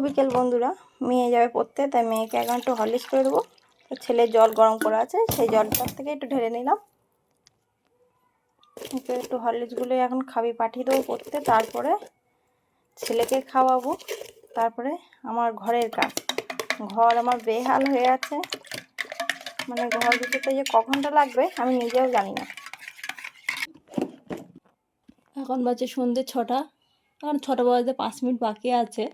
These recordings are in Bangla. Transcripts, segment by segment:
বিকেল বন্ধুরা, মেয়ে যাবে পড়তে, তাই মেয়েকে এখন একটু হরলিক্স করে দেবো। তো ছেলের জল গরম করা আছে, সেই জলটার থেকে একটু ঢেলে নিলাম। একটু হরলিক্সগুলো এখন খাবি পাঠিয়ে দেবো পড়তে, তারপরে ছেলেকে খাওয়াবো। তারপরে আমার ঘরের কাজ, ঘর আমার বেহাল হয়ে আছে, মানে ঘর গুছোতে যে কখনটা লাগবে আমি নিজেও জানি না। এখন বাজে সন্ধ্যে 6টা, কারণ 6টা বাজতে 5 মিনিট বাকি আছে।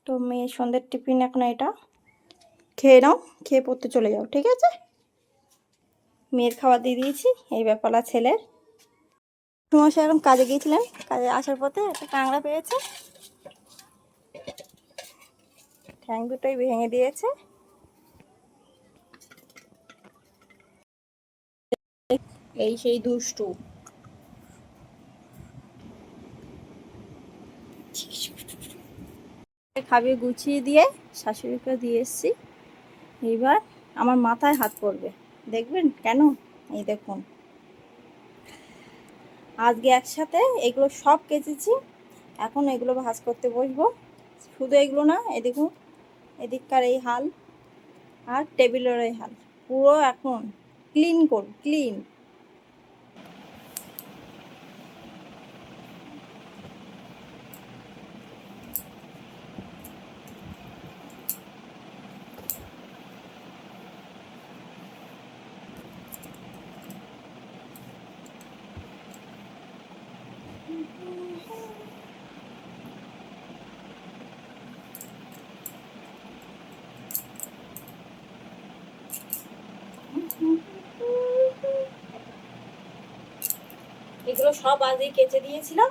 তো মেয়ের সন্ধ্যের টিফিন এখন এটা খেয়ে নাও, খেয়ে পড়তে চলে যাও, ঠিক আছে? মেয়ের খাবার দিয়ে দিয়েছি, এই ব্যাপারটা ছেলের। মশাই এখন কাজে গিয়েছিলেন, কাজে আসার পথে একটা কাঁকড়া পেয়েছে, ঠ্যাং দুটোই ভেঙে দিয়েছে। এই সেই দুষ্টু। খাবে গুছিয়ে দিয়ে শাশুড়িকে দিয়ে এসছি। এইবার আমার মাথায় হাত পড়বে, দেখবেন কেন? এই দেখুন, আজকে একসাথে এগুলো সব কেচেছি, এখন এগুলো ভাঁজ করতে বসবো। শুধু এগুলো না, এই দেখুন এদিককার এই হাল আর টেবিলের এই হাল, পুরো এখন ক্লিন করব, ক্লিন। এগুলো সব আজই কেচে দিয়েছিলাম।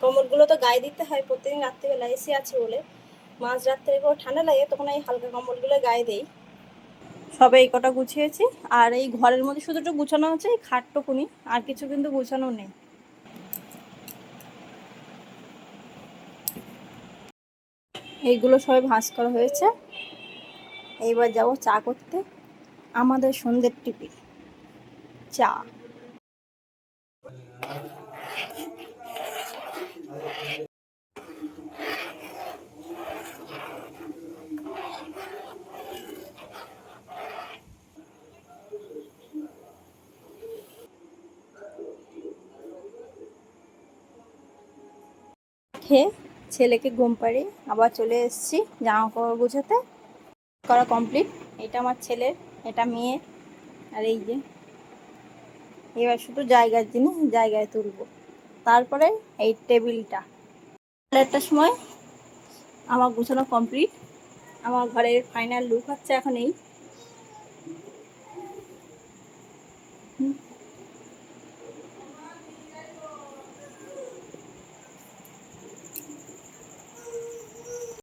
কম্বলগুলো তো গায়ে দিতে হয় প্রত্যেকদিন রাত্রিবেলা, এসে আছে বলে। মাঝ রাত্রে করে ঠান্ডা লাগে, তখন এই হালকা কম্বলগুলো গায়ে দেই। সবে এই কটা গুছিয়েছি, আর এই ঘরের মধ্যে শুধু একটু গুছানো আছে, এই খাটটুকুনি, আর কিছু কিন্তু গুছানো নেই। এইগুলো সবাই ভাঁজ করা হয়েছে। এইবার যাব চা করতে, আমাদের সন্ধ্যের টিফিন চা। খেয়ে ছেলেকে ঘুম পাড়িয়ে আবার চলে এসেছি জামা কাপড় গুছাতে। করা কমপ্লিট। এটা আমার ছেলের, এটা মেয়ের, আর এই যে এবার শুধু জায়গার জিনিস জায়গায় তুলবো। তারপরে এই টেবিলটা, একটার সময় আমার গুছানো কমপ্লিট। আমার ঘরের ফাইনাল লুক হচ্ছে এখন এই।